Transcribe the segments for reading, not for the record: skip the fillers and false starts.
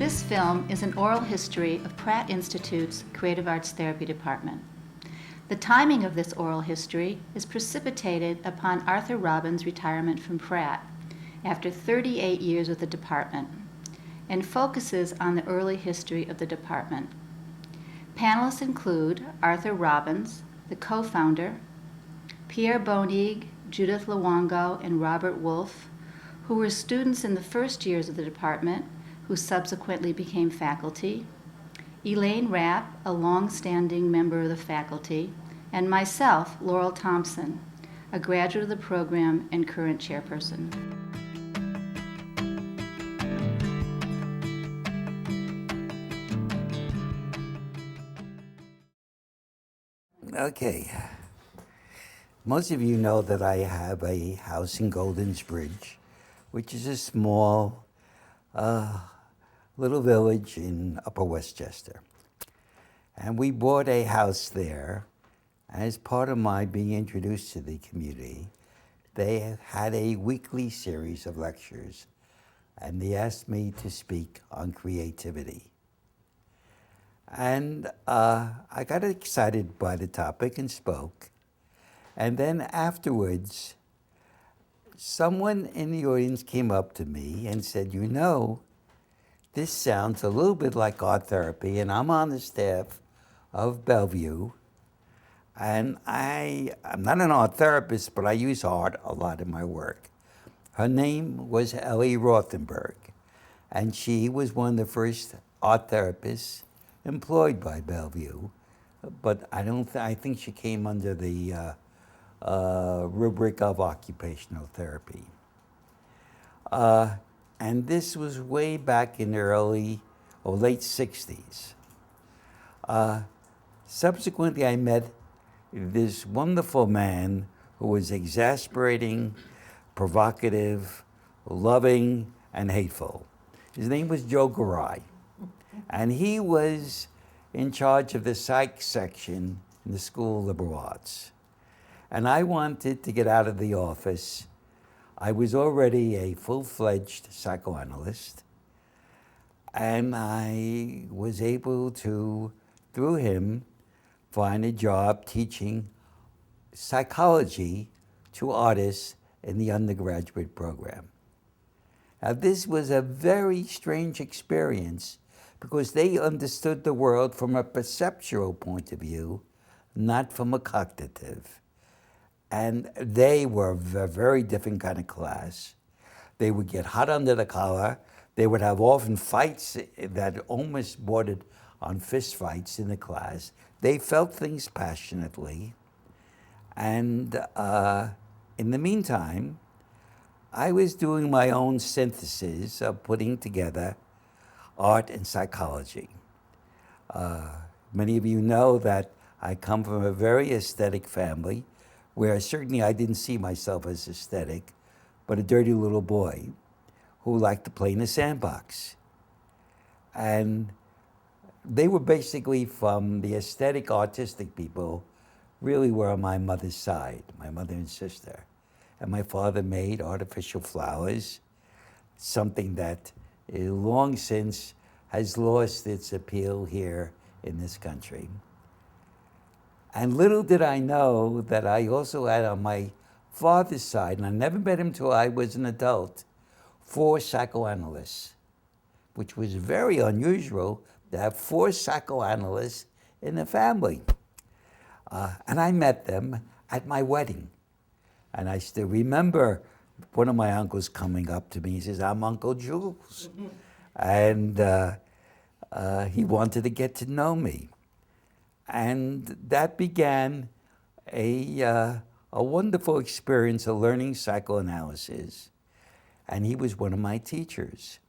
This film is an oral history of Pratt Institute's Creative Arts Therapy Department. The timing of this oral history is precipitated upon Arthur Robins' retirement from Pratt after 38 years with the department, and focuses on the early history of the department. Panelists include Arthur Robins, the co-founder, Pierre Bonig, Judith Luongo, and Robert Wolfe, who were students in the first years of the department, who subsequently became faculty, Elaine Rapp, a long-standing member of the faculty, and myself, Laurel Thompson, a graduate of the program and current chairperson. Okay. Most of you know that I have a house in Goldens Bridge, which is a small little village in Upper Westchester. And we bought a house there. As part of my being introduced to the community, they had a weekly series of lectures, and they asked me to speak on creativity. And I got excited by the topic and spoke. And then afterwards, someone in the audience came up to me and said, "You know, this sounds a little bit like art therapy, and I'm on the staff of Bellevue, and I'm not an art therapist, but I use art a lot in my work." Her name was Ellie Rothenberg, and she was one of the first art therapists employed by Bellevue, but I think she came under the rubric of occupational therapy. And this was way back in the early or late 60s. Subsequently, I met this wonderful man who was exasperating, provocative, loving, and hateful. His name was Joe Garai, and he was in charge of the psych section in the School of Liberal Arts. And I wanted to get out of the office. I was already a full-fledged psychoanalyst, and I was able to, through him, find a job teaching psychology to artists in the undergraduate program. Now, this was a very strange experience because they understood the world from a perceptual point of view, not from a cognitive. And they were a very different kind of class. They would get hot under the collar. They would have often fights that almost bordered on fist fights in the class. They felt things passionately. And in the meantime, I was doing my own synthesis of putting together art and psychology. Many of you know that I come from a very aesthetic family, where certainly I didn't see myself as aesthetic, but a dirty little boy who liked to play in the sandbox. And they were basically from the aesthetic, artistic people, really were on my mother's side, my mother and sister. And my father made artificial flowers, something that long since has lost its appeal here in this country. And little did I know that I also had on my father's side, and I never met him till I was an adult, 4 psychoanalysts, which was very unusual to have 4 psychoanalysts in the family. And I met them at my wedding. And I still remember one of my uncles coming up to me. He says, "I'm Uncle Jules." And he wanted to get to know me. And that began a wonderful experience of learning psychoanalysis. And he was one of my teachers.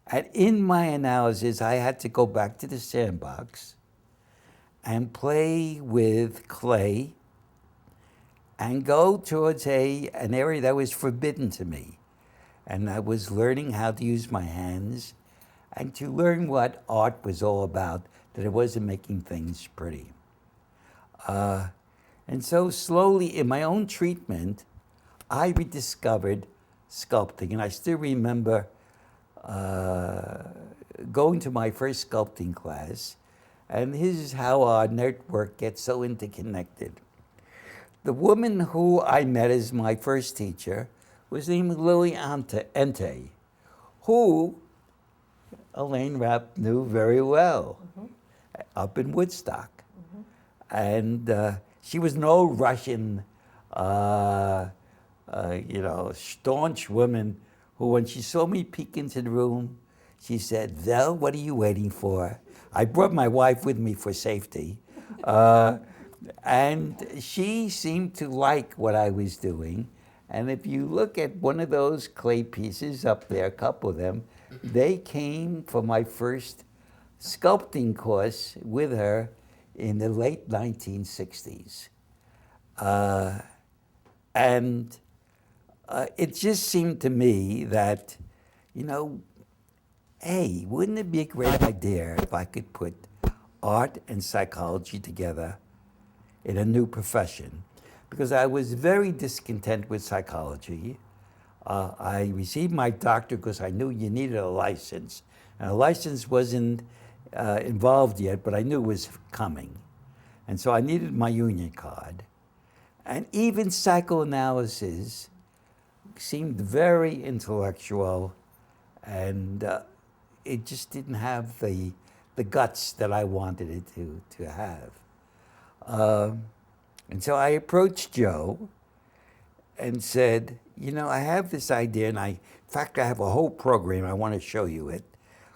And in my analysis, I had to go back to the sandbox and play with clay and go towards an area that was forbidden to me. And I was learning how to use my hands and to learn what art was all about, that it wasn't making things pretty. And so slowly in my own treatment, I rediscovered sculpting. And I still remember going to my first sculpting class, and this is how our network gets so interconnected. The woman who I met as my first teacher was named Lily Ente, who Elaine Rapp knew very well, up in Woodstock. And she was no Russian, staunch woman who, when she saw me peek into the room, she said, "Vel, what are you waiting for?" I brought my wife with me for safety. And she seemed to like what I was doing. And if you look at one of those clay pieces up there, a couple of them, they came from my first sculpting course with her in the late 1960s. And it just seemed to me that, hey, wouldn't it be a great idea if I could put art and psychology together in a new profession? Because I was very discontent with psychology. I received my doctorate because I knew you needed a license. And a license wasn't involved yet, but I knew it was coming. And so I needed my union card. And even psychoanalysis seemed very intellectual, and it just didn't have the guts that I wanted it to have. And so I approached Joe and said, I have this idea, and in fact, I have a whole program, I want to show you it,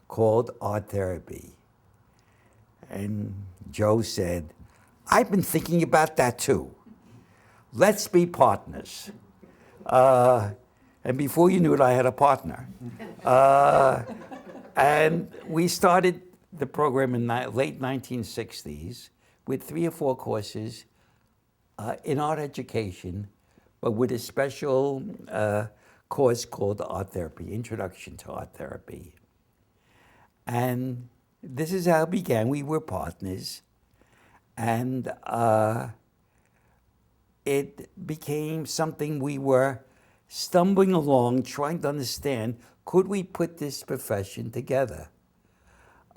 called art therapy. And Joe said, "I've been thinking about that too. Let's be partners." And before you knew it, I had a partner. And we started the program in late 1960s with 3 or 4 courses in art education, but with a special course called art therapy, Introduction to Art Therapy. And this is how it began. We were partners. And it became something we were stumbling along, trying to understand, could we put this profession together?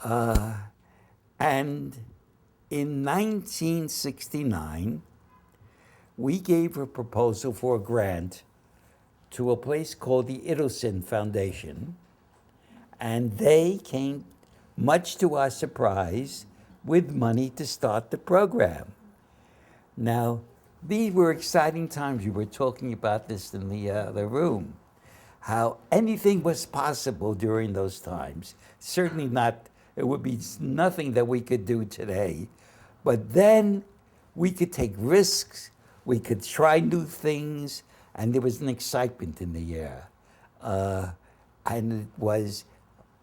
And in 1969, we gave a proposal for a grant to a place called the Idelson Foundation, and they came, much to our surprise, with money to start the program. Now, these were exciting times. We were talking about this in the room, how anything was possible during those times. Certainly not, it would be nothing that we could do today. But then we could take risks, we could try new things, and there was an excitement in the air. And it was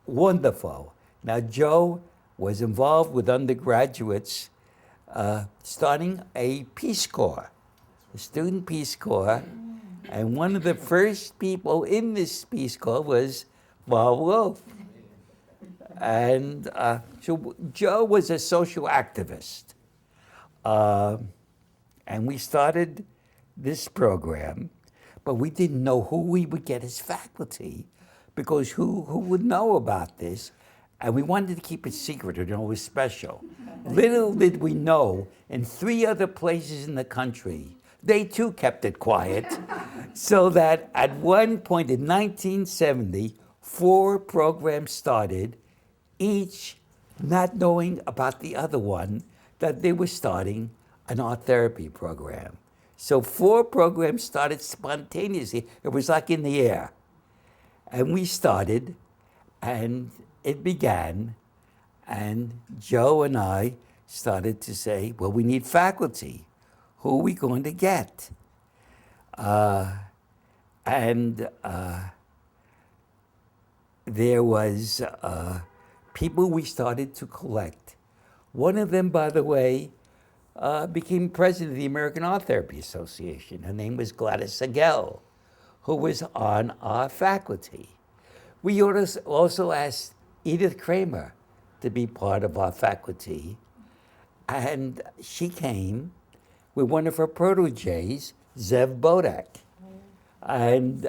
wonderful. Now, Joe was involved with undergraduates starting a Peace Corps, a student Peace Corps, and one of the first people in this Peace Corps was Bob Wolf. And so Joe was a social activist. And we started this program, but we didn't know who we would get as faculty, because who would know about this? And we wanted to keep it secret, it was special. Little did we know, in 3 other places in the country, they too kept it quiet, so that at one point in 1970, 4 programs started, each not knowing about the other one, that they were starting an art therapy program. So 4 programs started spontaneously. It was like in the air. And we started, and it began, and Joe and I started to say, well, we need faculty. Who are we going to get? There was people we started to collect. One of them, by the way, became president of the American Art Therapy Association. Her name was Gladys Sagel, who was on our faculty. We also asked Edith Kramer to be part of our faculty, and she came with one of her proteges, Zev Bodak. And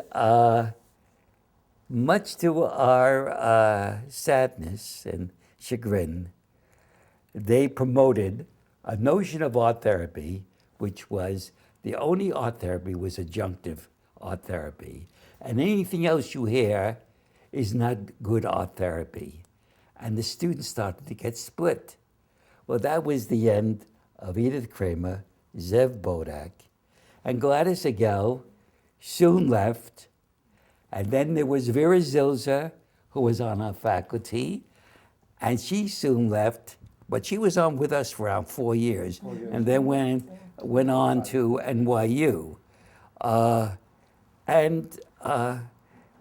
Much to our sadness and chagrin, they promoted a notion of art therapy, which was the only art therapy was adjunctive art therapy. And anything else you hear is not good art therapy. And the students started to get split. Well, that was the end of Edith Kramer, Zev Bodak, and Gladys Agel soon left. And then there was Vera Zilzer, who was on our faculty, and she soon left, but she was on with us for around 4 years, and then went on to NYU.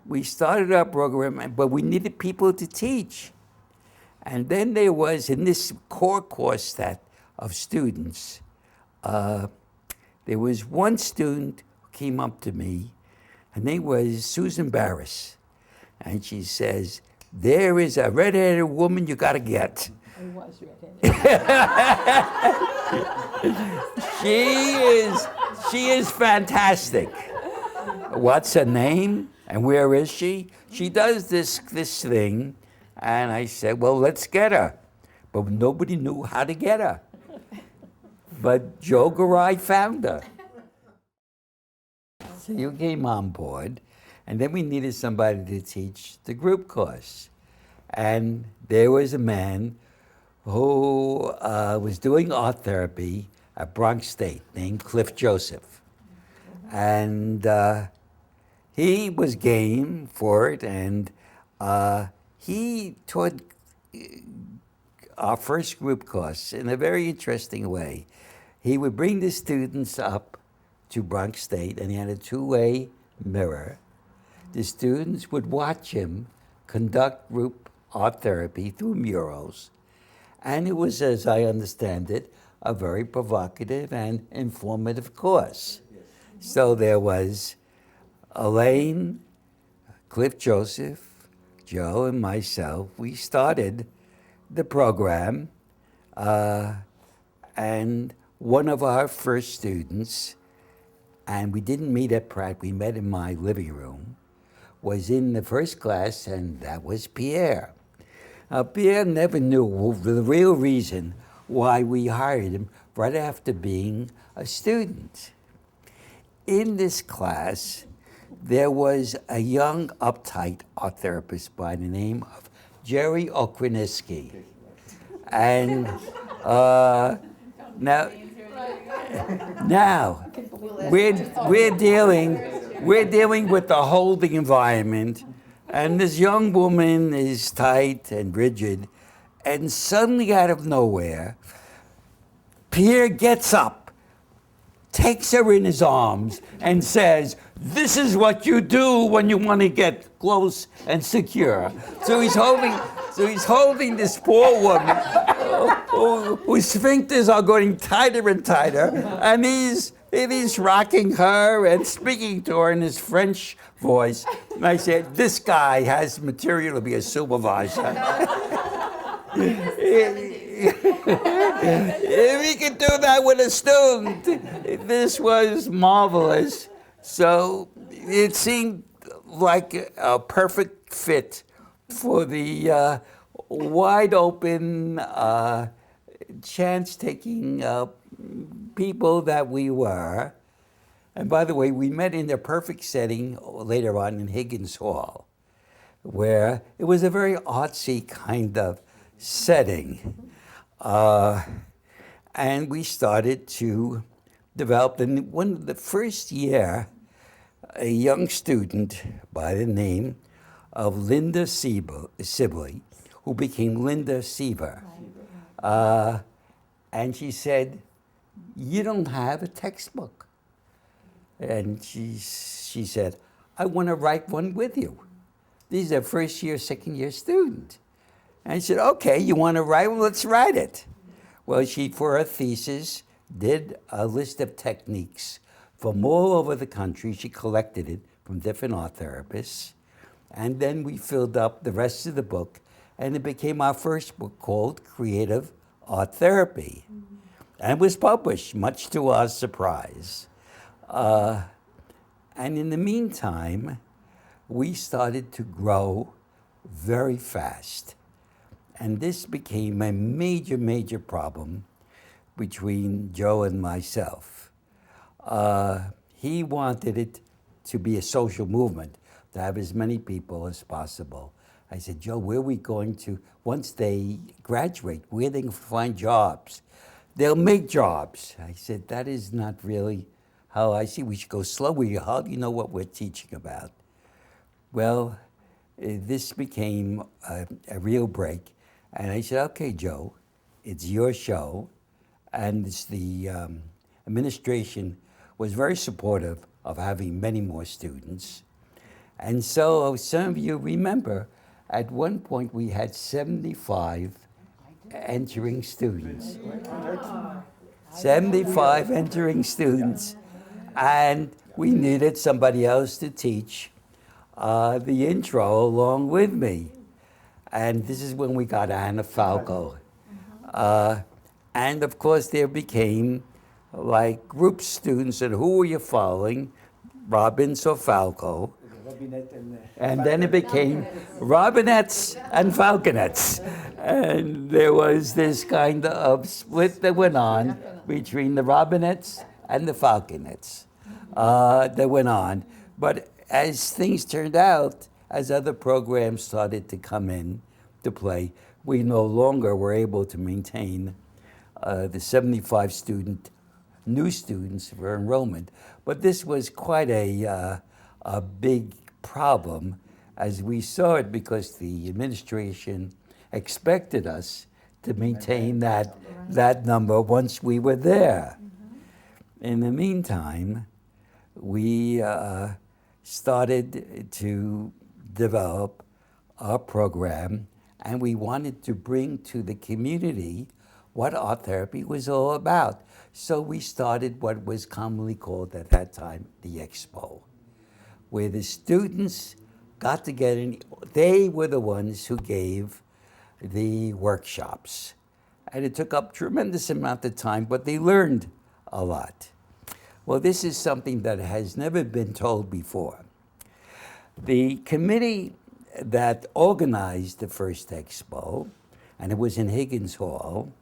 We started our program, but we needed people to teach. And then there was, in this core course of students, there was one student who came up to me. Her name was Susan Barris. And she says, there is a red-headed woman you got to get. I was red-headed. She is fantastic. What's her name and where is she? She does this thing. And I said, well, let's get her. But nobody knew how to get her. But Joe Garai found her. So you came on board, and then we needed somebody to teach the group course. And there was a man who was doing art therapy at Bronx State named Cliff Joseph. And he was game for it, and he taught our first group course in a very interesting way. He would bring the students up to Bronx State, and he had a two-way mirror. The students would watch him conduct group art therapy through murals. And it was, as I understand it, a very provocative and informative course. So there was Elaine, Cliff Joseph, Joe, and myself. We started the program, and one of our first students, and we didn't meet at Pratt, we met in my living room, was in the first class, and that was Pierre. Pierre never knew the real reason why we hired him right after being a student. In this class, there was a young, uptight art therapist by the name of Jerry Okriniski. And now we're dealing with the holding environment, and this young woman is tight and rigid, and suddenly out of nowhere, Pierre gets up, takes her in his arms, and says, "This is what you do when you want to get close and secure." So he's holding this poor woman whose sphincters are going tighter and tighter, and he's rocking her and speaking to her in his French voice. And I said, this guy has material to be a supervisor. If he could do that with a student, this was marvelous. So it seemed like a perfect fit for the wide open, chance-taking people that we were. And by the way, we met in a perfect setting later on in Higgins Hall, where it was a very artsy kind of setting. And we started to develop, and the first year, a young student by the name of Linda Sibley, who became Linda Seaver. And she said, "You don't have a textbook." And she said, "I want to write one with you. These are first year, second year students." And I said, "Okay, you want to write? Well, let's write it." Well, she, for her thesis, did a list of techniques from all over the country. She collected it from different art therapists. And then we filled up the rest of the book, and it became our first book called Creative Art Therapy. And it was published, much to our surprise. And in the meantime, we started to grow very fast. And this became a major, major problem between Joe and myself. He wanted it to be a social movement, to have as many people as possible. I said, Joe, where are we going to, once they graduate, where are they going to find jobs? They'll make jobs. I said, that is not really how I see. We should go slow. We hardly know what we're teaching about. Well, this became a real break. And I said, okay, Joe, it's your show. And the administration was very supportive of having many more students. And so some of you remember, at one point we had 75 entering students. 75 entering students. And we needed somebody else to teach the intro along with me. And this is when we got Anna Falco. And of course there became like group students, and who were you following? Robbins or Falco? And then it became Robinettes and Falconets. And there was this kind of split that went on between the Robinettes and the Falconets that went on. But as things turned out, as other programs started to come in to play, we no longer were able to maintain the 75 new students for enrollment. But this was quite a big problem as we saw it, because the administration expected us to maintain that number once we were there. In the meantime, we started to develop our program, and we wanted to bring to the community what art therapy was all about. So we started what was commonly called at that time the Expo, where the students got together. They were the ones who gave the workshops. And it took up a tremendous amount of time, but they learned a lot. Well, this is something that has never been told before. The committee that organized the first Expo, and it was in Higgins Hall,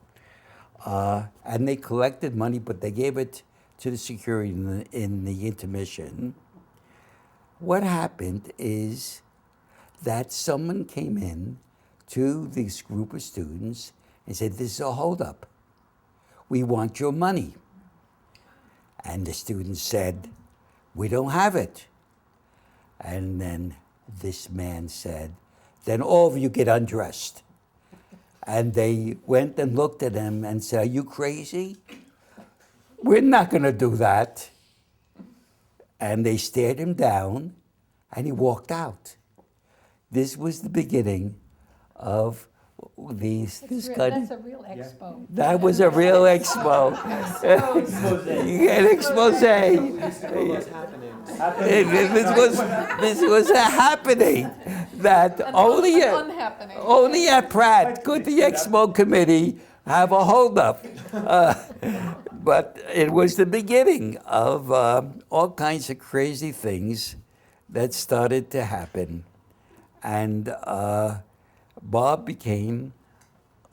and they collected money, but they gave it to the security in the intermission. What happened is that someone came in to this group of students and said, this is a holdup. We want your money. And the students said, we don't have it. And then this man said, then all of you get undressed. And they went and looked at him and said, are you crazy? We're not going to do that. And they stared him down, and he walked out. This was the beginning of this kind of... That's a real expo. That was a real expo. An expose. This was a happening that only at Pratt could the Expo committee have a holdup. But it was the beginning of all kinds of crazy things that started to happen. And Bob became,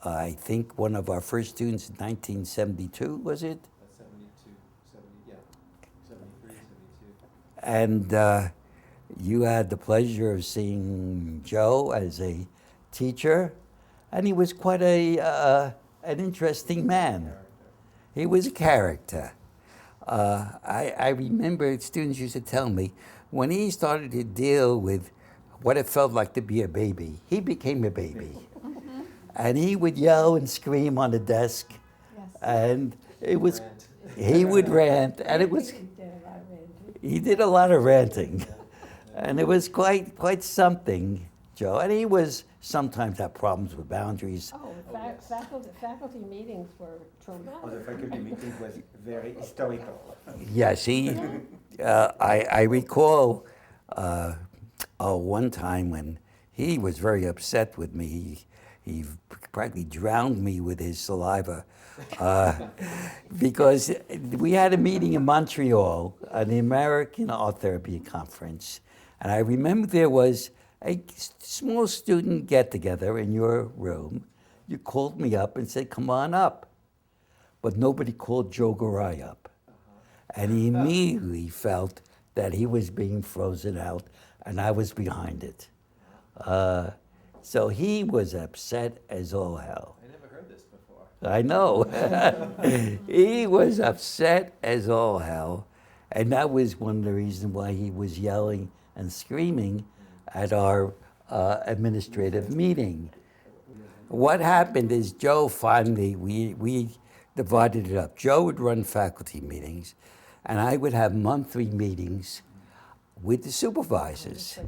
I think, one of our first students in 1972, was it? 72, 73, 72. And you had the pleasure of seeing Joe as a teacher, and he was quite an interesting man. He was a character. I remember students used to tell me, when he started to deal with what it felt like to be a baby, he became a baby. And he would yell and scream on the desk, and it was, he would rant, and it was, he did a lot of ranting. And it was quite something, Joe. And he was sometimes had problems with boundaries. Oh, faculty meetings were traumatic. Oh, the faculty meeting was very historical. Yes, I recall one time when he was very upset with me. He practically drowned me with his saliva because we had a meeting in Montreal, an American Art Therapy conference, And I remember there was a small student get-together in your room. You called me up and said, come on up. But nobody called Joe Garay up. And he immediately felt that he was being frozen out, and I was behind it. So he was upset as all hell. I never heard this before. I know. He was upset as all hell. And that was one of the reasons why he was yelling and screaming at our administrative meeting. What happened is Joe finally, we divided it up. Joe would run faculty meetings, and I would have monthly meetings with the supervisors.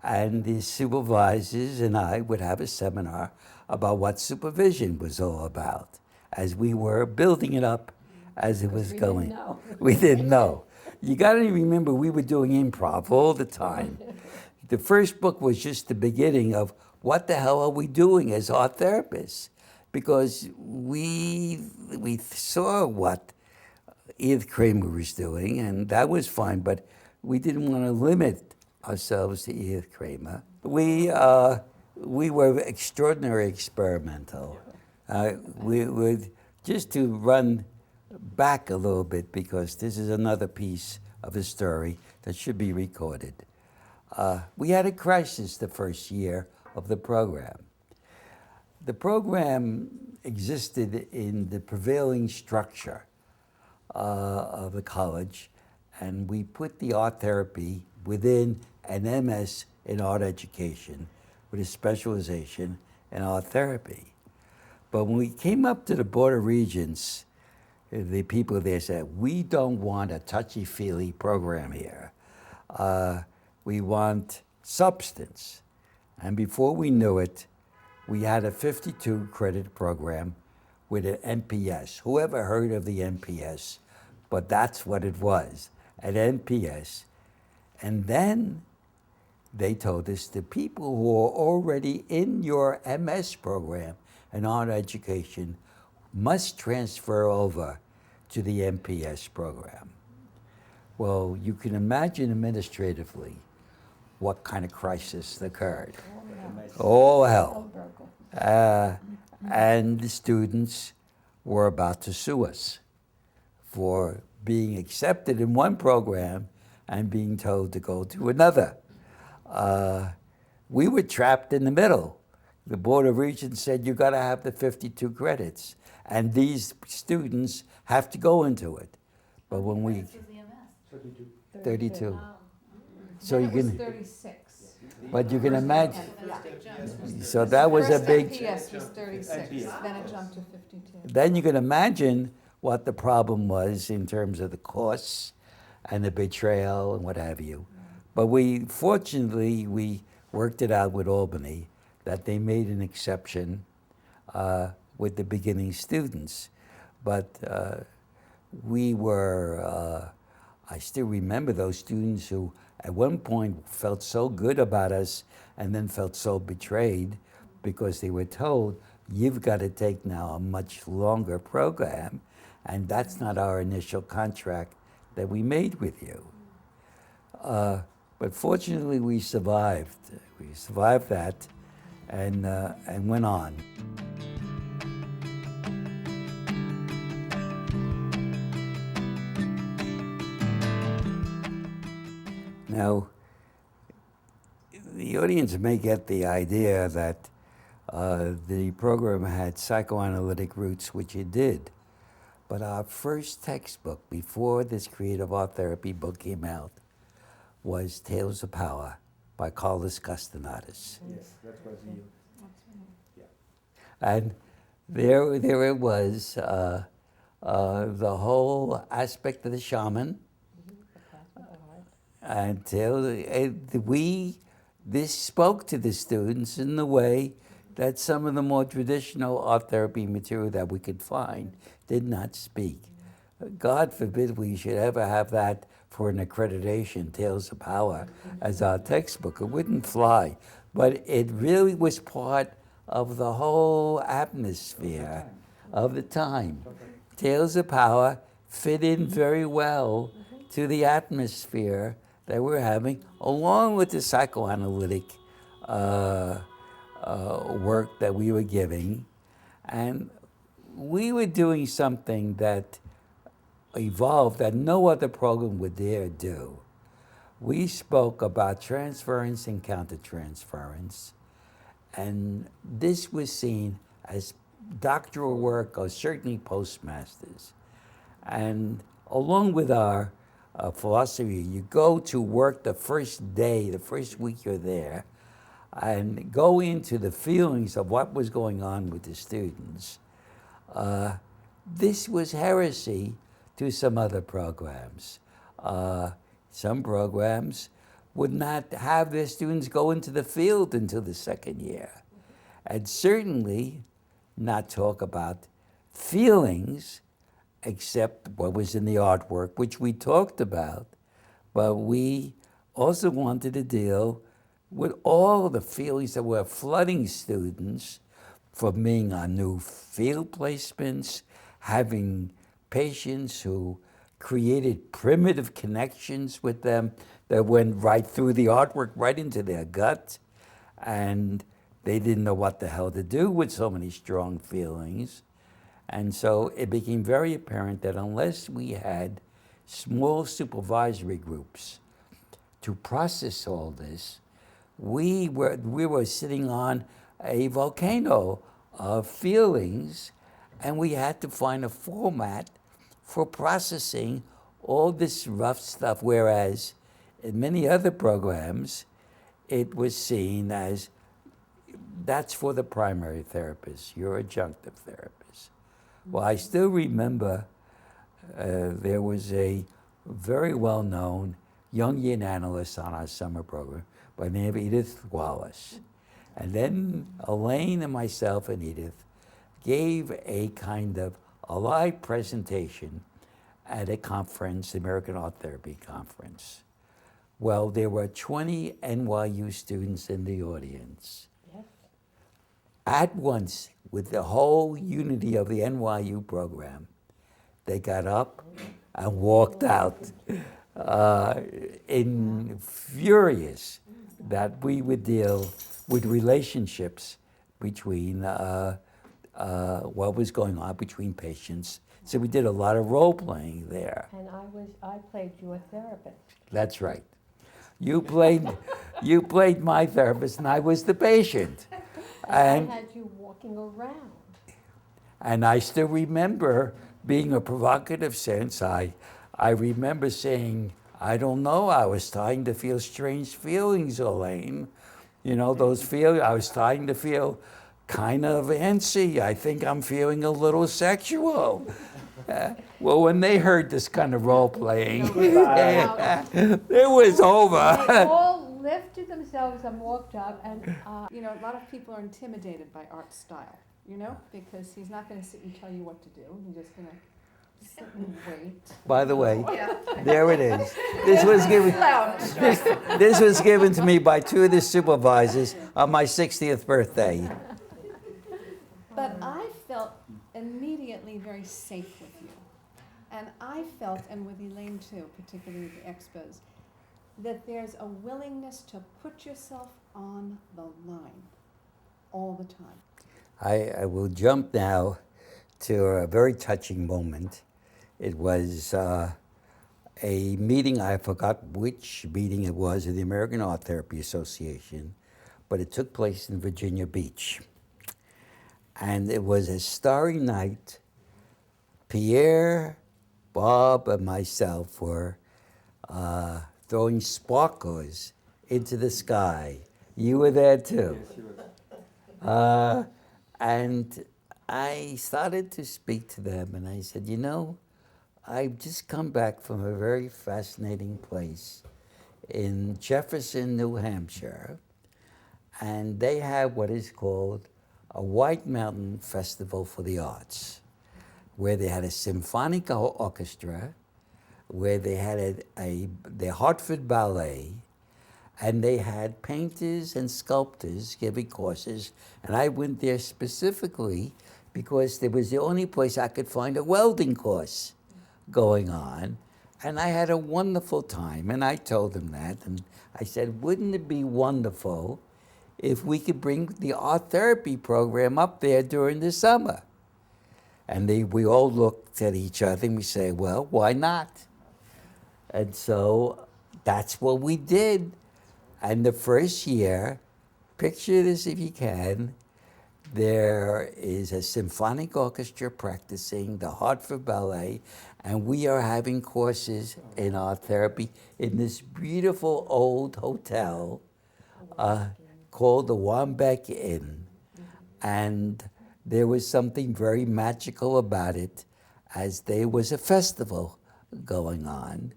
And the supervisors and I would have a seminar about what supervision was all about as we were building it up as it was going. Didn't know. We didn't know. You got to remember we were doing improv all the time. The first book was just the beginning of what the hell are we doing as art therapists? Because we saw what Edith Kramer was doing, and that was fine, but we didn't want to limit ourselves to Edith Kramer. We were extraordinarily experimental. We would, just to run back a little bit, because this is another piece of a story that should be recorded. We had a crisis the first year of the program. The program existed in the prevailing structure of the college, and we put the art therapy within an MS in art education with a specialization in art therapy. But when we came up to the Board of Regents, the people there said, we don't want a touchy-feely program here. We want substance. And before we knew it, we had a 52-credit program with an NPS. Whoever heard of the NPS? But that's what it was, an NPS. And then they told us the people who are already in your MS program and art education must transfer over to the NPS program. Well, you can imagine administratively what kind of crisis occurred. Oh, hell. And the students were about to sue us for being accepted in one program and being told to go to another. We were trapped in the middle. The Board of Regents said, you gotta have the 52 credits, and these students have to go into it. But when we, 32. So you can, 36. but you can imagine, so that was a First big, NPS was 36, then it jumped to 52. then you can imagine what the problem was in terms of the costs and the betrayal and what have you. But fortunately, we worked it out with Albany that they made an exception with the beginning students. But we were, I still remember those students who at one point felt so good about us and then felt so betrayed because they were told, you've got to take now a much longer program, and that's not our initial contract that we made with you. But fortunately, we survived. We survived that and went on. Now, the audience may get the idea that the program had psychoanalytic roots, which it did. But our first textbook, before this creative art therapy book came out, was Tales of Power by Carlos Castanedas. Yes, that was you. And there it was, the whole aspect of the shaman. And this spoke to the students in the way that some of the more traditional art therapy material that we could find did not speak. God forbid we should ever have that for an accreditation, Tales of Power, as our textbook. It wouldn't fly. But it really was part of the whole atmosphere of the time. Tales of Power fit in very well to the atmosphere that we're having, along with the psychoanalytic work that we were giving. And we were doing something that evolved that no other program would dare do. We spoke about transference and countertransference, and this was seen as doctoral work, or certainly postmasters. And along with our philosophy, you go to work the first day, the first week you're there, and go into the feelings of what was going on with the students. This was heresy to some other programs. Some programs would not have their students go into the field until the second year, and certainly not talk about feelings except what was in the artwork, which we talked about, but we also wanted to deal with all the feelings that were flooding students from being on new field placements, having patients who created primitive connections with them that went right through the artwork, right into their gut, and they didn't know what the hell to do with so many strong feelings. And so it became very apparent that unless we had small supervisory groups to process all this, we were sitting on a volcano of feelings, and we had to find a format for processing all this rough stuff, whereas in many other programs, it was seen as that's for the primary therapist, your adjunctive therapist. Well, I still remember there was a very well-known Jungian analyst on our summer program by the name of Edith Wallace. And then Elaine and myself and Edith gave a kind of a live presentation at a conference, the American Art Therapy Conference. Well, there were 20 NYU students in the audience. Yes. At once, with the whole unity of the NYU program, they got up and walked out in furious that we would deal with relationships between what was going on between patients. So we did a lot of role playing there. And I played your therapist. That's right. You played my therapist, and I was the patient. And I had you walking around. And I still remember being a provocative sense. I remember saying, I don't know, I was starting to feel strange feelings, Elaine. You know, those feelings, I was starting to feel kind of antsy. I think I'm feeling a little sexual. Well, when they heard this kind of role playing, it was They over. all lifted themselves and walked up, and You know, a lot of people are intimidated by Art's style, you know, because he's not gonna sit and tell you what to do. He's just gonna sit and wait. By the way, there it is. This was given to me by two of the supervisors on my 60th birthday. But I felt immediately very safe with you. And I felt, and with Elaine too, particularly with the expos, that there's a willingness to put yourself on the line all the time. I will jump now to a very touching moment. It was a meeting, I forgot which meeting it was, of the American Art Therapy Association, but it took place in Virginia Beach. And it was a starry night. Pierre, Bob, and myself were throwing sparklers into the sky. You were there too. Yes, she was. And I started to speak to them, and I said, you know, I've just come back from a very fascinating place in Jefferson, New Hampshire, and they have what is called a White Mountain Festival for the Arts, where they had a symphonic orchestra, where they had the Hartford Ballet, and they had painters and sculptors giving courses, and I went there specifically because it was the only place I could find a welding course going on, And I had a wonderful time, and I told them that. And I said, wouldn't it be wonderful if we could bring the art therapy program up there during the summer? And we all looked at each other and we say, well, why not? And so that's what we did. And the first year, picture this if you can, there is a symphonic orchestra practicing, the Hartford Ballet, and we are having courses in art therapy in this beautiful old hotel called the Wambeck Inn. And there was something very magical about it, as there was a festival going on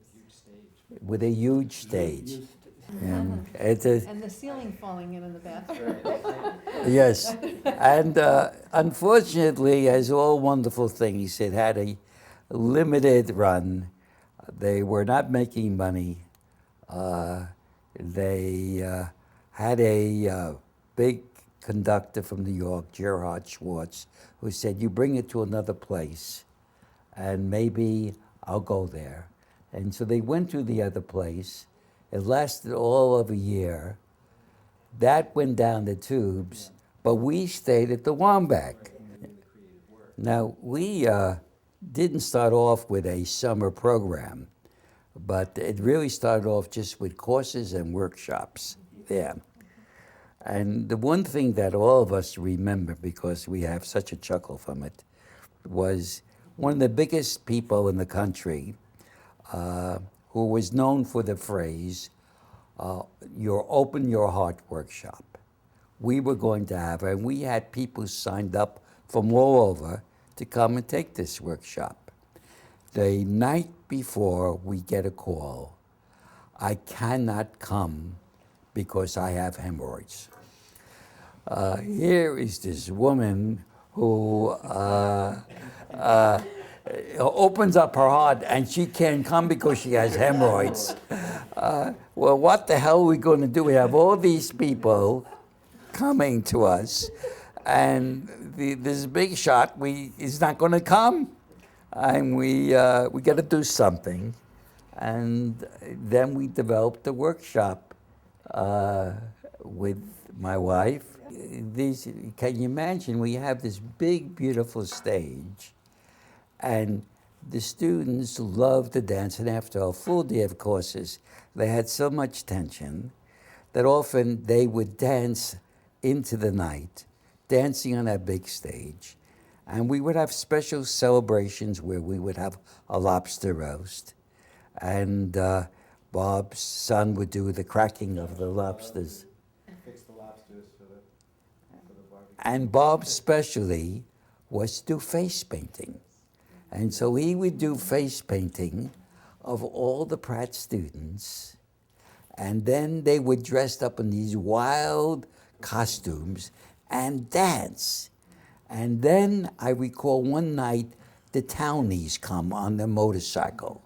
with a huge stage. And it's a, And the ceiling falling in the bathroom. yes, and unfortunately, as all wonderful things, it had a limited run. They were not making money. They had a big conductor from New York, Gerhard Schwartz, who said, "You bring it to another place, and maybe I'll go there." And so they went to the other place. It lasted all of a year. That went down the tubes, but we stayed at the Wambeck. Now, we didn't start off with a summer program, but it really started off just with courses and workshops there. And the one thing that all of us remember, because we have such a chuckle from it, was one of the biggest people in the country who was known for the phrase, your open your heart workshop. We were going to have, and we had people signed up from all over to come and take this workshop. The night before, we get a call. I cannot come because I have hemorrhoids. Here is this woman who opens up her heart and she can't come because she has hemorrhoids. Well, what the hell are we going to do? We have all these people coming to us, and this big shot is not going to come, and we got to do something. And then we developed a workshop with my wife. Can you imagine? We have this big, beautiful stage, and the students love to dance, and after a full day of courses, they had so much tension that often they would dance into the night, dancing on that big stage. And we would have special celebrations where we would have a lobster roast, and Bob's son would do the cracking of the lobsters. Fix the lobsters for the barbecue. And Bob's specialty was to do face painting. And so he would do face painting of all the Pratt students, and then they would dress up in these wild costumes and dance. And then I recall one night the townies come on their motorcycle.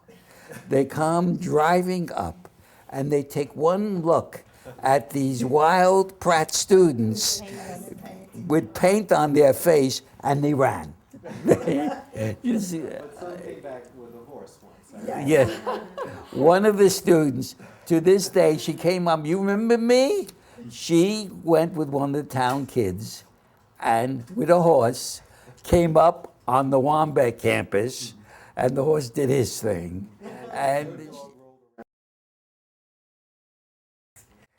They come driving up, and they take one look at these wild Pratt students with paint on their face, and they ran. You see that? But some came back with a horse once. Yes. One of the students, to this day, she came up. You remember me? She went with one of the town kids and with a horse came up on the Wambeck campus, and the horse did his thing. And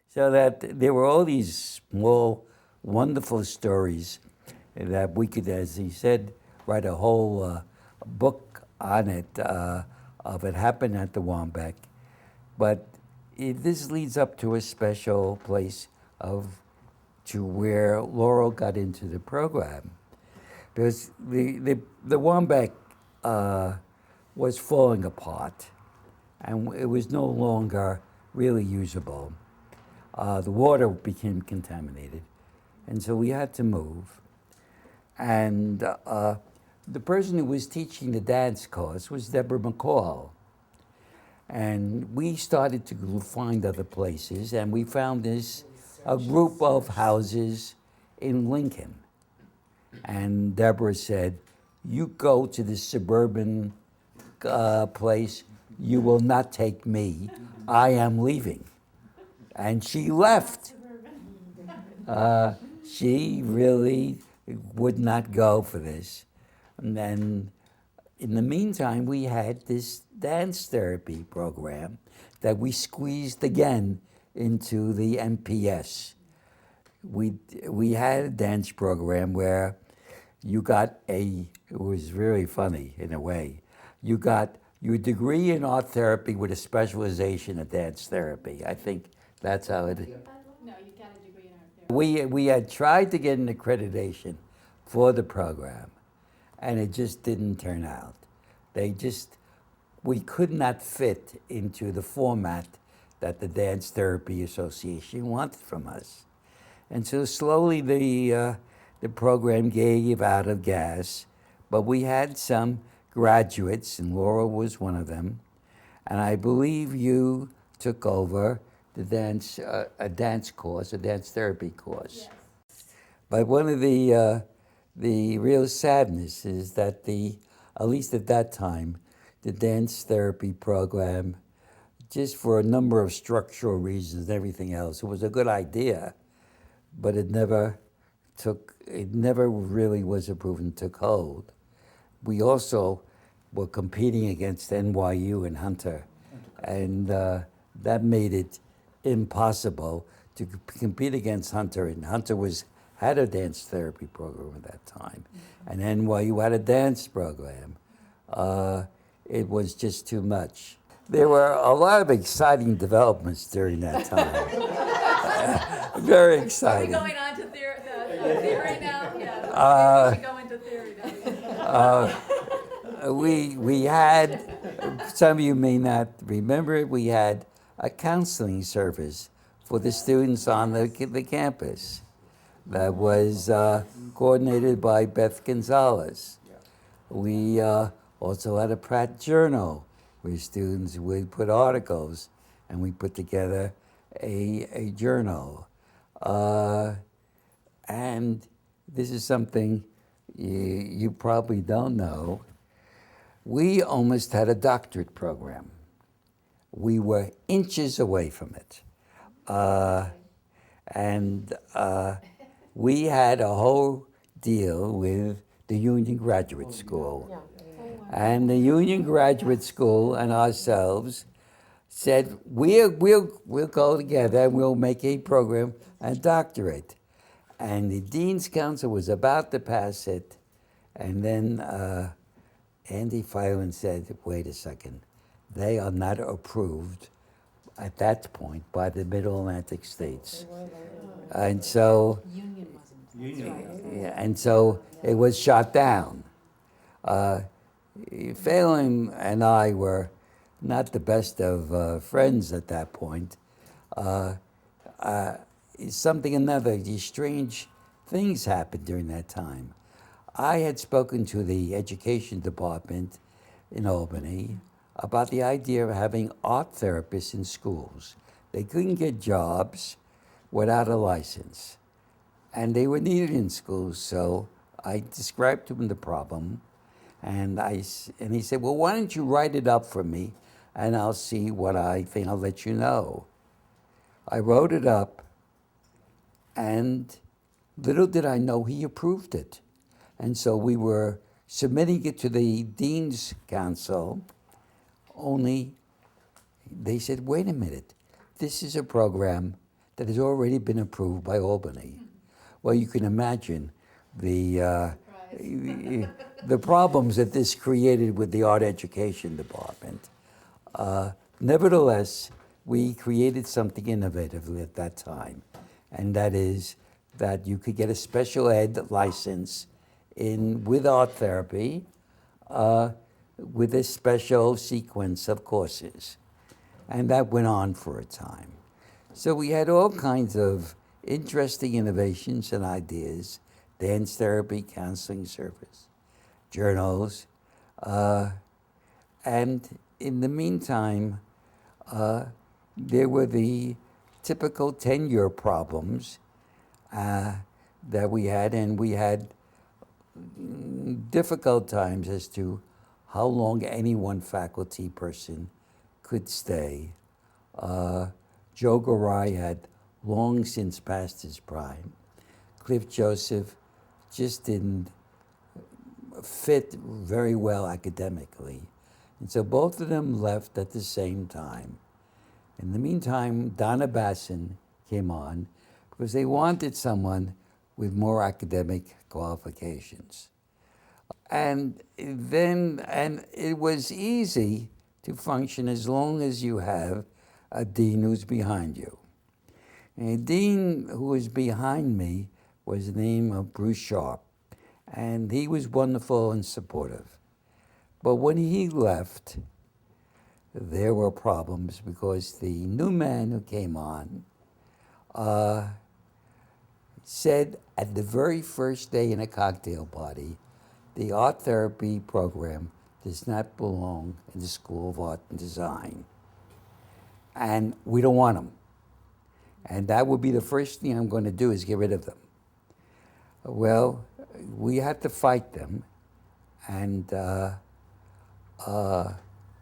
so that there were all these small, wonderful stories that we could, as he said, write a whole book on it, of it happened at the Wambeck. But this leads up to a special place to where Laurel got into the program. Because the Wambeck was falling apart, and it was no longer really usable. The water became contaminated, and so we had to move. And the person who was teaching the dance course was Deborah McCall. And we started to find other places, and we found a group of houses in Lincoln. And Deborah said, you go to this suburban place you will not take me. I am leaving. And she left. She really would not go for this. And then, in the meantime, we had this dance therapy program that we squeezed again into the MPS. We had a dance program where you got it was really funny in a way. You got your degree in art therapy with a specialization in dance therapy. I think that's how it is. No, you got a degree in art therapy. We had tried to get an accreditation for the program, and it just didn't turn out. We could not fit into the format that the Dance Therapy Association wanted from us. And so slowly the program gave out of gas, but we had some graduates, and Laura was one of them, and I believe you took over the a dance therapy course. Yes. But one of the real sadness is that at least at that time, the dance therapy program, just for a number of structural reasons and everything else, it was a good idea, but it never really was approved and took hold. We also were competing against NYU and Hunter, and that made it impossible to compete against Hunter. And Hunter had a dance therapy program at that time, and NYU had a dance program. It was just too much. There were a lot of exciting developments during that time. Very exciting. Are we going on to theory now? Yeah. Maybe we should go into theory now. We had, some of you may not remember it, we had a counseling service for the students on the campus that was coordinated by Beth Gonzalez. We also had a Pratt journal where students would put articles, and we put together a journal. And this is something you probably don't know. We almost had a doctorate program. We were inches away from it. And we had a whole deal with the Union Graduate School. And the Union Graduate School and ourselves said, we'll go together and we'll make a program, a doctorate. And the Dean's Council was about to pass it, and then Andy Filan said, wait a second, they are not approved at that point by the Mid-Atlantic states. And so, and so it was shot down. Phelan and I were not the best of friends at that point. These strange things happened during that time. I had spoken to the education department in Albany about the idea of having art therapists in schools. They couldn't get jobs without a license, and they were needed in schools, so I described to him the problem. And he said, well, why don't you write it up for me, and I'll see what I think, I'll let you know. I wrote it up, and little did I know he approved it. And so we were submitting it to the Dean's Council, only they said, wait a minute, this is a program that has already been approved by Albany. Well, you can imagine the problems that this created with the art education department. Nevertheless, we created something innovative at that time, and that is that you could get a special ed license with art therapy with a special sequence of courses. And that went on for a time. So we had all kinds of interesting innovations and ideas: dance therapy, counseling service, journals. And in the meantime, there were the typical tenure problems that we had, and we had difficult times as to how long any one faculty person could stay. Joe Garai had long since passed his prime. Cliff Joseph just didn't fit very well academically. And so both of them left at the same time. In the meantime, Donna Basson came on because they wanted someone with more academic qualifications. And it was easy to function as long as you have a dean who's behind you. And a dean who was behind me was the name of Bruce Sharp, and he was wonderful and supportive. But when he left, there were problems because the new man who came on said at the very first day in a cocktail party, the art therapy program does not belong in the School of Art and Design. And we don't want them. And that would be the first thing I'm going to do is get rid of them. Well, we had to fight them. And the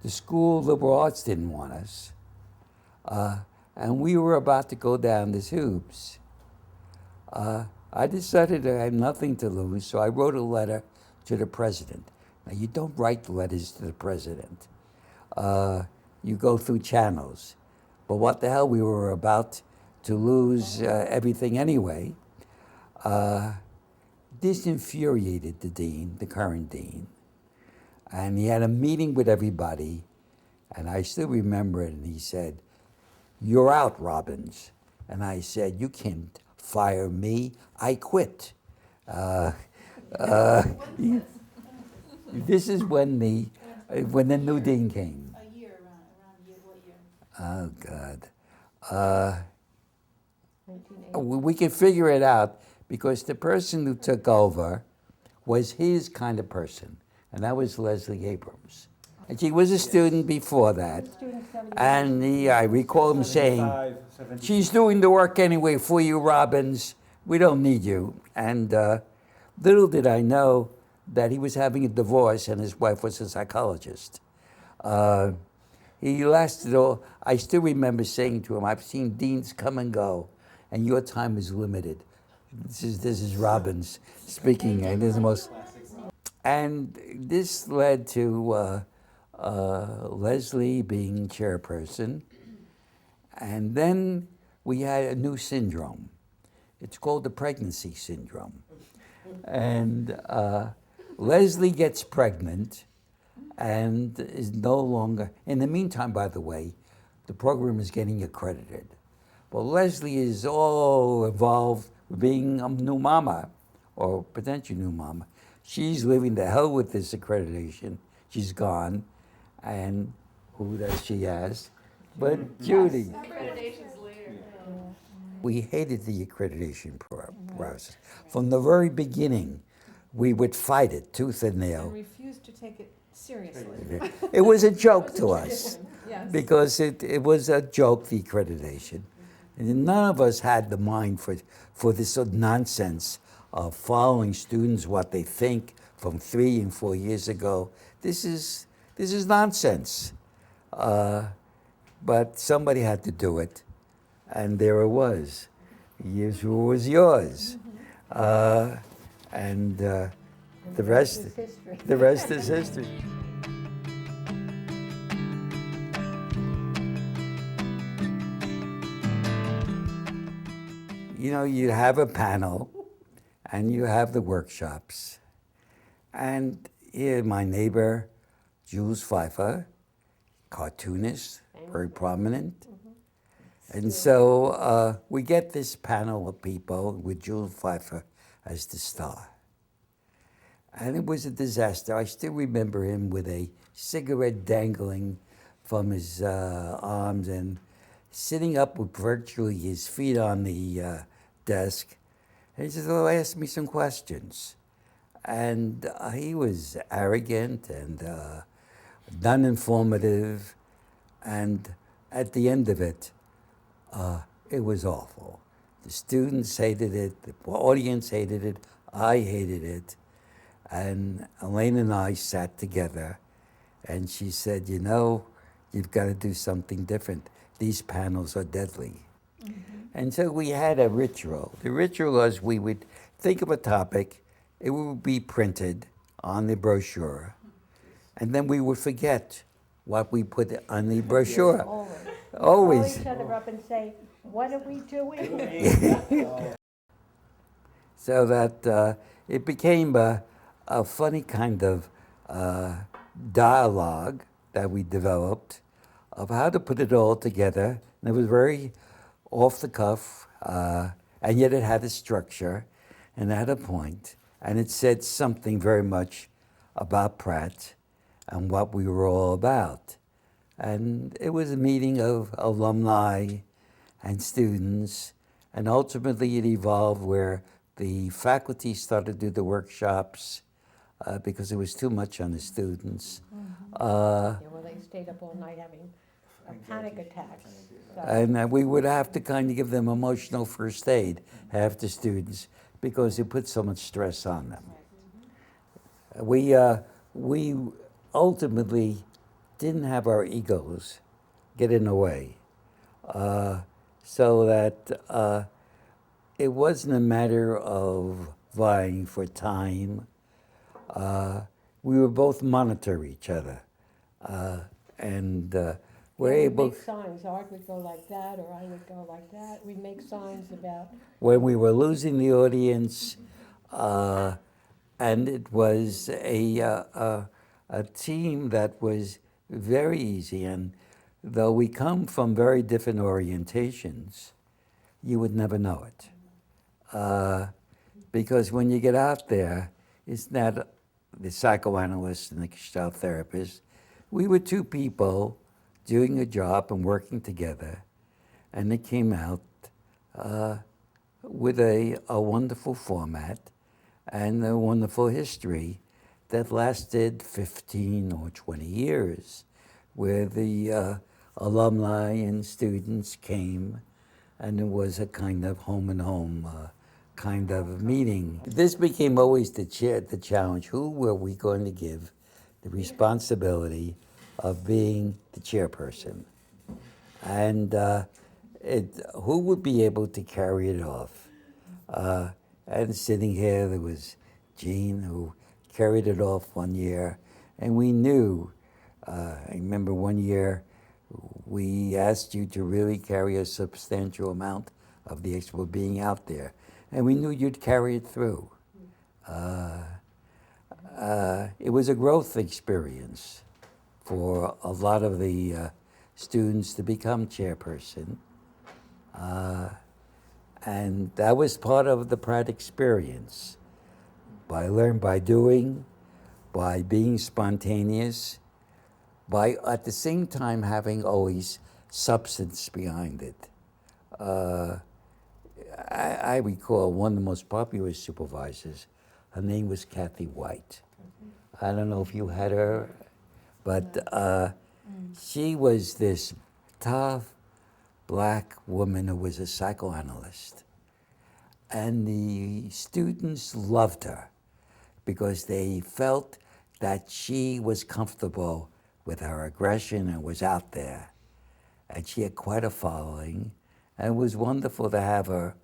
School of Liberal Arts didn't want us. And we were about to go down the tubes. I decided I had nothing to lose, so I wrote a letter to the president. Now, you don't write letters to the president. You go through channels. But what the hell, we were about to lose everything anyway. This infuriated the dean, the current dean. And he had a meeting with everybody, and I still remember it, and he said, "You're out, Robbins." And I said, "You can't fire me, I quit." This is when the new dean came. A year, around year, what year? Oh, God. 1980. We can figure it out because the person who took over was his kind of person, and that was Leslie Abrams. And she was a student before that, Student 78. and I recall him saying, 75, "She's doing the work anyway for you, Robbins. We don't need you." And little did I know that he was having a divorce and his wife was a psychologist. He lasted all, I still remember saying to him, "I've seen deans come and go, and your time is limited." This is Robbins speaking, and this is the most. And this led to Leslie being chairperson, and then we had a new syndrome. It's called the pregnancy syndrome. And Leslie gets pregnant and is no longer, in the meantime, by the way, the program is getting accredited. But Leslie is all involved with being a new mama, or potential new mama. She's living the hell with this accreditation. She's gone. And who does she ask? But Judy. Accreditation's later. We hated the accreditation process. From the very beginning, we would fight it tooth and And nail. refused to take it seriously. It was a joke to us Yes. because it was a joke, the accreditation. And none of us had the mind for this sort of nonsense of following students what they think from 3 and 4 years ago. This is nonsense. But somebody had to do it, and there it was. Yours was yours. And the rest It's history. the rest is history. You know, you have a panel and you have the workshops. And here, my neighbor, Jules Pfeiffer, cartoonist, very prominent. And so we get this panel of people with Jules Pfeiffer as the star. And it was a disaster. I still remember him with a cigarette dangling from his arms and sitting up with virtually his feet on the desk. And he says, "Oh, ask me some questions." And he was arrogant and non-informative. And at the end of it was awful. The students hated it, the audience hated it, I hated it. And Elaine and I sat together, and she said, "You know, you've got to do something different. These panels are deadly. And so we had a ritual. The ritual was we would think of a topic, it would be printed on the brochure, and then we would forget what we put on the brochure. Always. Always. Call each other up and say, what are we doing? So that it became a funny kind of dialogue that we developed of how to put it all together. And it was very off the cuff, and yet it had a structure and had a point, and it said something very much about Pratt and what we were all about. And it was a meeting of alumni and students, and ultimately it evolved where the faculty started to do the workshops because it was too much on the students. Yeah, well, they stayed up all night having panic attacks. So- And we would have to kind of give them emotional first aid, half the students, because it put so much stress on them. We ultimately didn't have our egos get in the way, so that it wasn't a matter of vying for time. We would both monitor each other, and we're Yeah, we'd able. make signs, Art would go like that, or I would go like that. We'd make signs about, When we were losing the audience, and it was a team that was very easy. And though we come from very different orientations, you would never know it. Because when you get out there, it's not the psychoanalyst and the Gestalt therapist. We were two people doing a job and working together, and it came out with a wonderful format and a wonderful history that lasted 15 or 20 years, where the alumni and students came, and it was a kind of home and home kind of meeting. This became always the challenge. Who were we going to give the responsibility of being the chairperson? And who would be able to carry it off? And sitting here, there was Jean, who carried it off one year, and we knew. I remember one year we asked you to really carry a substantial amount of the expo being out there, and we knew you'd carry it through. It was a growth experience for a lot of the students to become chairperson. And that was part of the Pratt experience. By doing, by being spontaneous, by at the same time having always substance behind it. I recall one of the most popular supervisors, her name was Kathy White. I don't know if you had her, but she was this tough black woman who was a psychoanalyst. And the students loved her because they felt that she was comfortable with her aggression and was out there. And she had quite a following, and it was wonderful to have her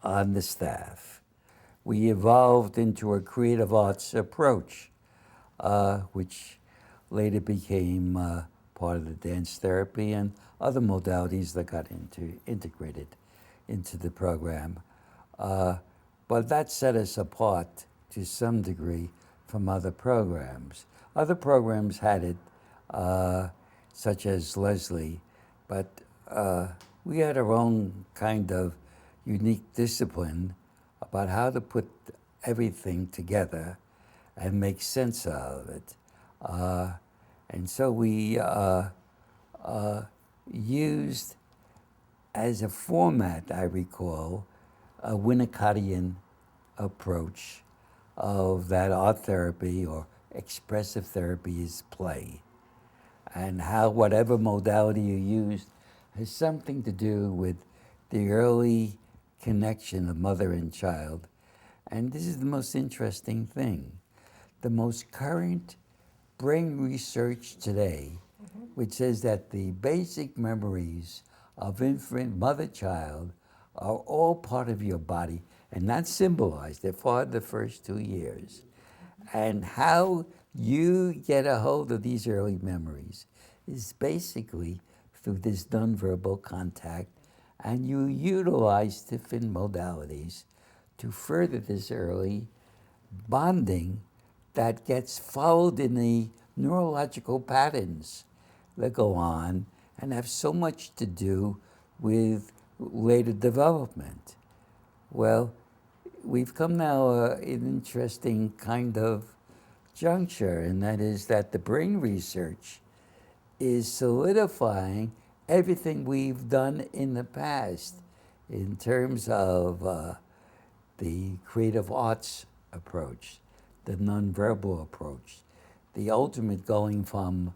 on the staff. We evolved into a creative arts approach, which later became part of the dance therapy and other modalities that got integrated into the program. But that set us apart to some degree from other programs. Other programs had it, such as Leslie, but we had our own kind of unique discipline about how to put everything together and make sense out of it. And so we used as a format, I recall, a Winnicottian approach of that art therapy or expressive therapy is play, and how whatever modality you used has something to do with the early connection of mother and child. And this is the most interesting thing. The most current brain research today which says that the basic memories of infant, mother-child are all part of your body and not symbolized. They're part of the first 2 years. And how you get a hold of these early memories is basically through this nonverbal contact, and you utilize different modalities to further this early bonding that gets followed in the neurological patterns that go on and have so much to do with later development. Well, we've come now an interesting kind of juncture, and that is that the brain research is solidifying everything we've done in the past in terms of the creative arts approach, the nonverbal approach, the ultimate going from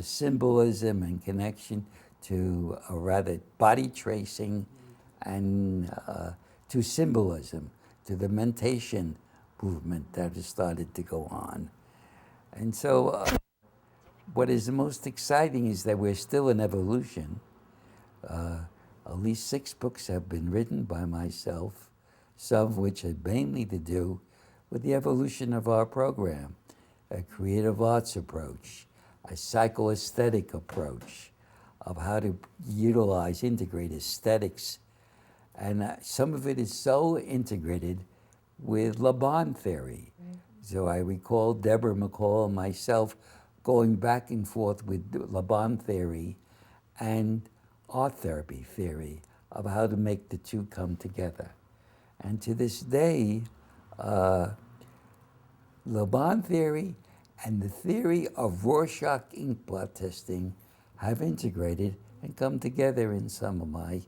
symbolism and connection to a rather body tracing and to symbolism, to the mentation movement that has started to go on. And so what is the most exciting is that we're still in evolution. At least 6 books have been written by myself, some of which have mainly to do with the evolution of our program, a creative arts approach, a psychoaesthetic approach of how to utilize, integrate aesthetics. And some of it is so integrated with Le Bon theory. So I recall Deborah McCall and myself going back and forth with Le Bon theory and art therapy theory of how to make the two come together. And to this day, Le Bon theory and the theory of Rorschach ink blot testing have integrated and come together in some of my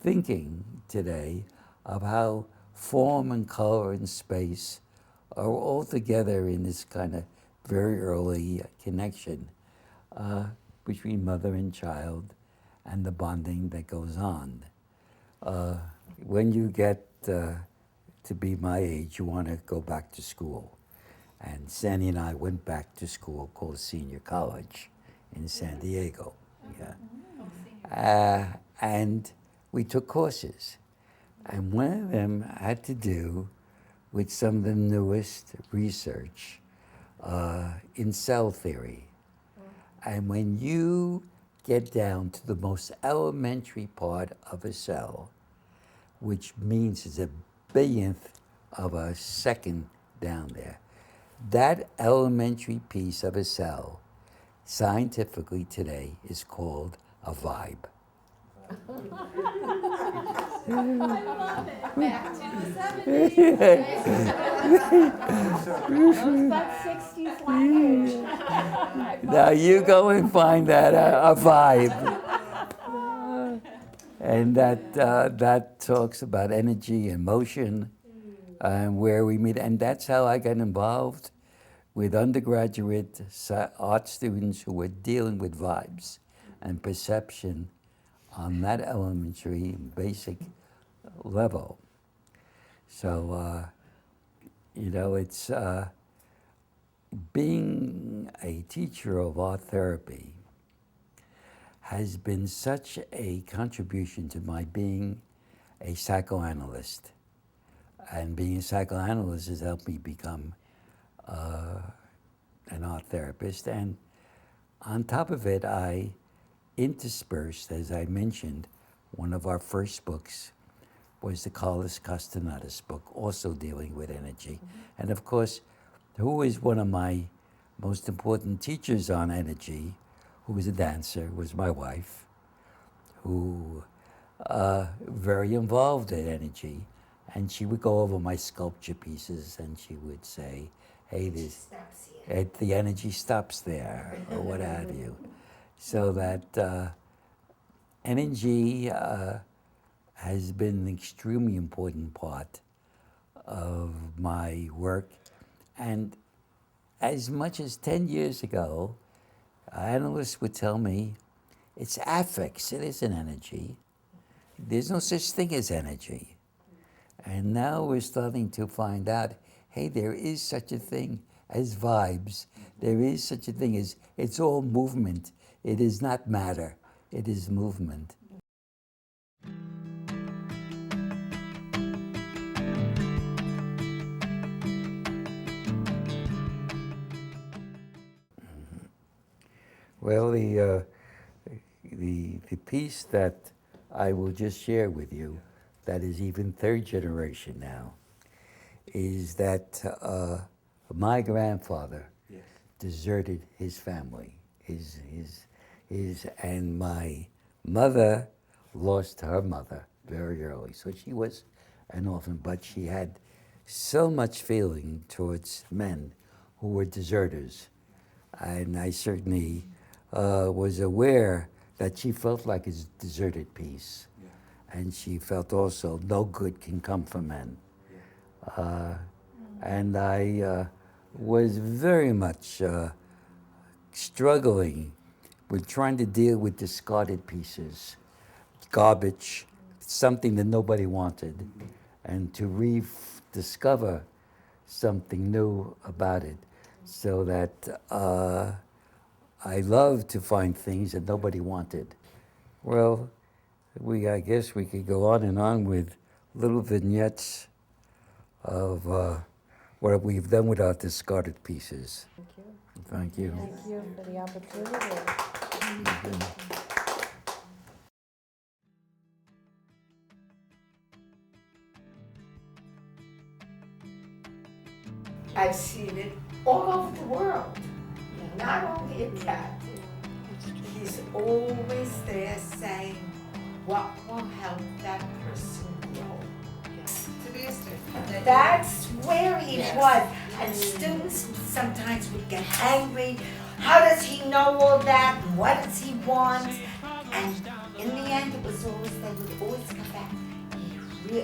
thinking today of how form and color and space are all together in this kind of very early connection between mother and child and the bonding that goes on. When you get to be my age, you want to go back to school. And Sandy and I went back to school called Senior College in San Diego. Yeah. And we took courses. And one of them had to do with some of the newest research in cell theory. And when you get down to the most elementary part of a cell, which means it's a billionth of a second down there, that elementary piece of a cell, scientifically today, is called a vibe. I love it. Back to the 70s. That's 60s language. Now you go and find that a vibe. And that talks about energy and motion and where we meet. And that's how I got involved with undergraduate art students who were dealing with vibes and perception on that elementary basic level. So, it's being a teacher of art therapy has been such a contribution to my being a psychoanalyst. And being a psychoanalyst has helped me become an art therapist. And on top of it, I interspersed, as I mentioned, one of our first books was the Carlos Castaneda's book, also dealing with energy. And of course, who is one of my most important teachers on energy, who was a dancer, was my wife, who very involved in energy. And she would go over my sculpture pieces and she would say, hey, the energy stops there, or what have you. So that energy has been an extremely important part of my work. And as much as 10 years ago, analysts would tell me, it's affects, it isn't energy. There's no such thing as energy. And now we're starting to find out, hey, there is such a thing as vibes There is such a thing as it's all movement. It is not matter. It is movement. Well, the piece that I will just share with you, that is even third generation now, is that my grandfather deserted his family, and my mother lost her mother very early, so she was an orphan. But she had so much feeling towards men who were deserters, and I certainly was aware that she felt like a deserted piece, and she felt also no good can come from men. And I was very much struggling with trying to deal with discarded pieces, garbage, something that nobody wanted, and to rediscover something new about it, so that I love to find things that nobody wanted. Well, I guess we could go on and on with little vignettes of what we've done with our discarded pieces. Thank you. Thank you. Thank you for the opportunity. I've seen it all over the world, not only in Pratt. He's always there saying, what will help that person grow? That's where he was. And students sometimes would get angry. How does he know all that? And what does he want? And in the end, it was always, they would always come back. We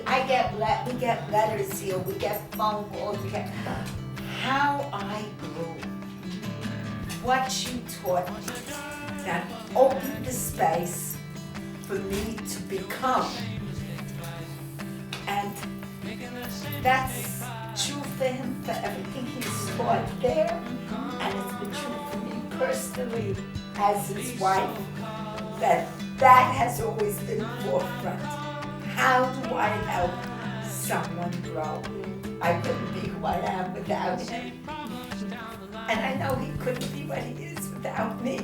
get letters here, we get phone calls, we get how I grew. What you taught me, that opened the space for me to become. And that's true for him, for everything he's taught there, and it's been true for me personally as his wife, that has always been forefront. How do I help someone grow? I couldn't be who I am without him, and I know he couldn't be what he is without me.